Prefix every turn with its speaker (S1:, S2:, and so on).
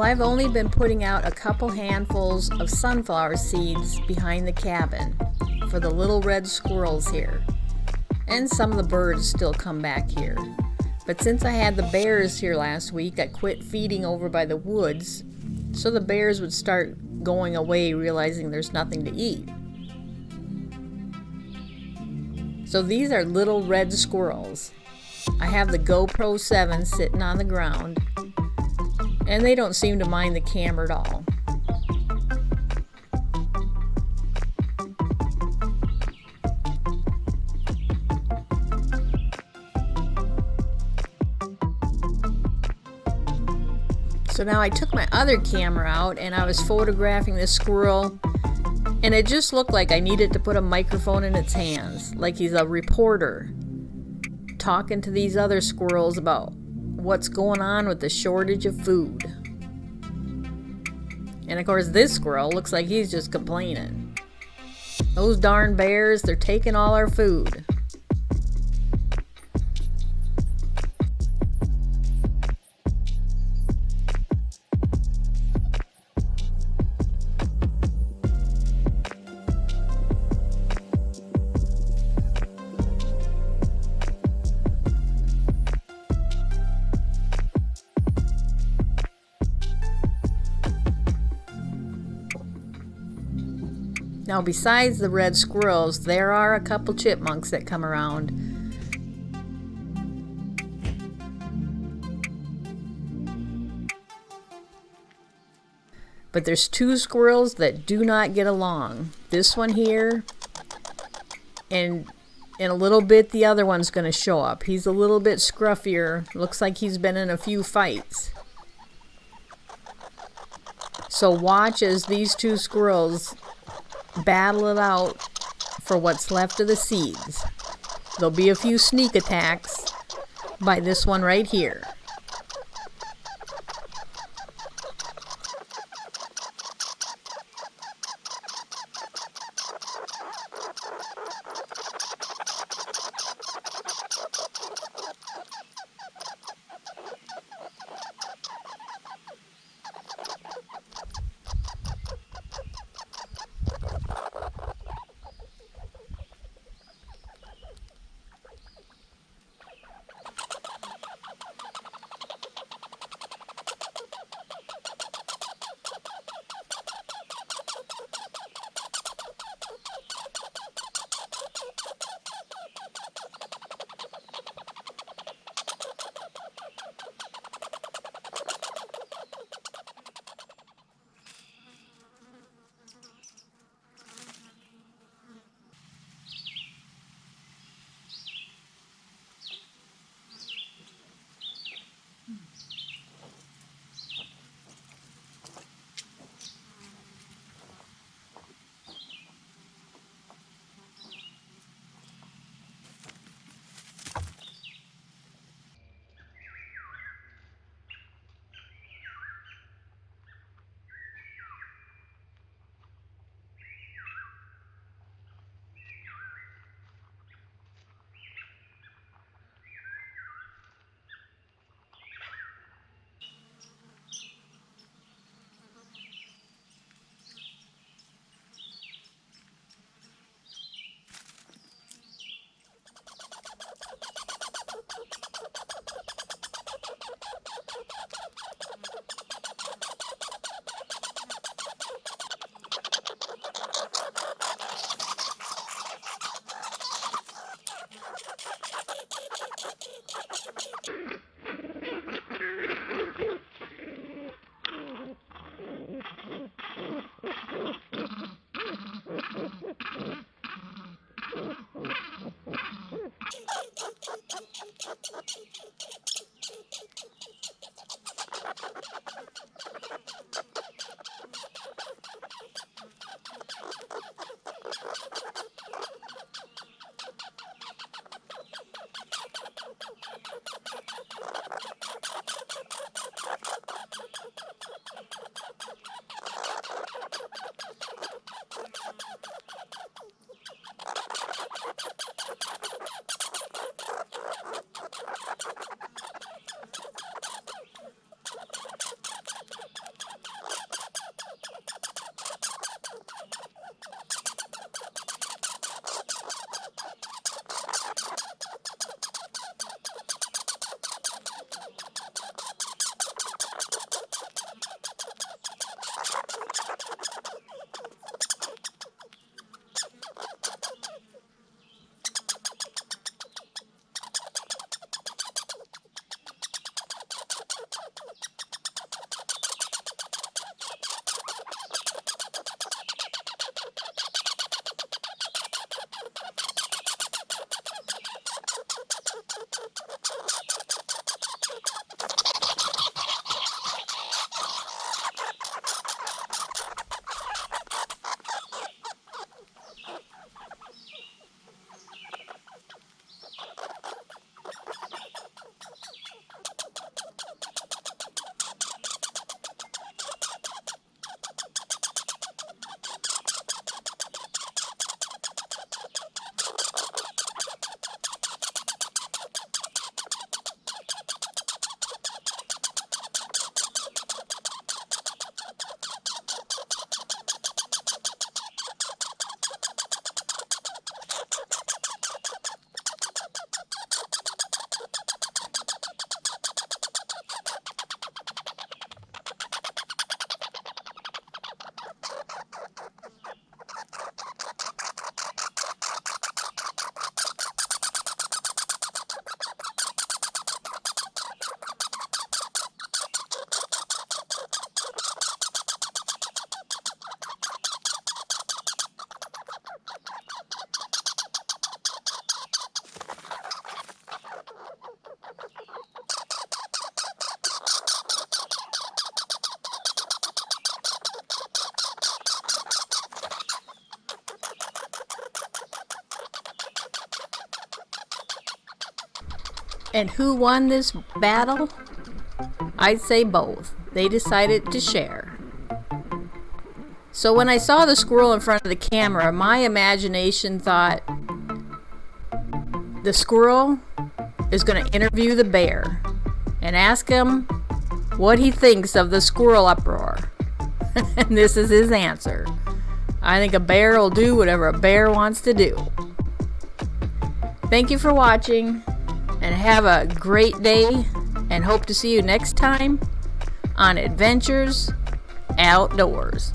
S1: I've only been putting out a couple handfuls of sunflower seeds behind the cabin for the little red squirrels here. And some of the birds still come back here. But since I had the bears here last week, I quit feeding over by the woods so the bears would start going away, realizing there's nothing to eat. So these are little red squirrels. I have the GoPro 7 sitting on the ground, and they don't seem to mind the camera at all. So now I took my other camera out and I was photographing this squirrel, and it just looked like I needed to put a microphone in its hands, like he's a reporter talking to these other squirrels about what's going on with the shortage of food. And of course this squirrel looks like he's just complaining. Those darn bears, they're taking all our food. Now, besides the red squirrels, there are a couple chipmunks that come around. But there's two squirrels that do not get along. This one here, and in a little bit the other one's going to show up. He's a little bit scruffier. Looks like he's been in a few fights. So watch as these two squirrels battle it out for what's left of the seeds. There'll be a few sneak attacks by this one right here. And who won this battle? I'd say both. They decided to share. So when I saw the squirrel in front of the camera, my imagination thought the squirrel is going to interview the bear and ask him what he thinks of the squirrel uproar. And this is his answer. I think a bear will do whatever a bear wants to do. Thank you for watching, and have a great day, and hope to see you next time on Adventures Outdoors.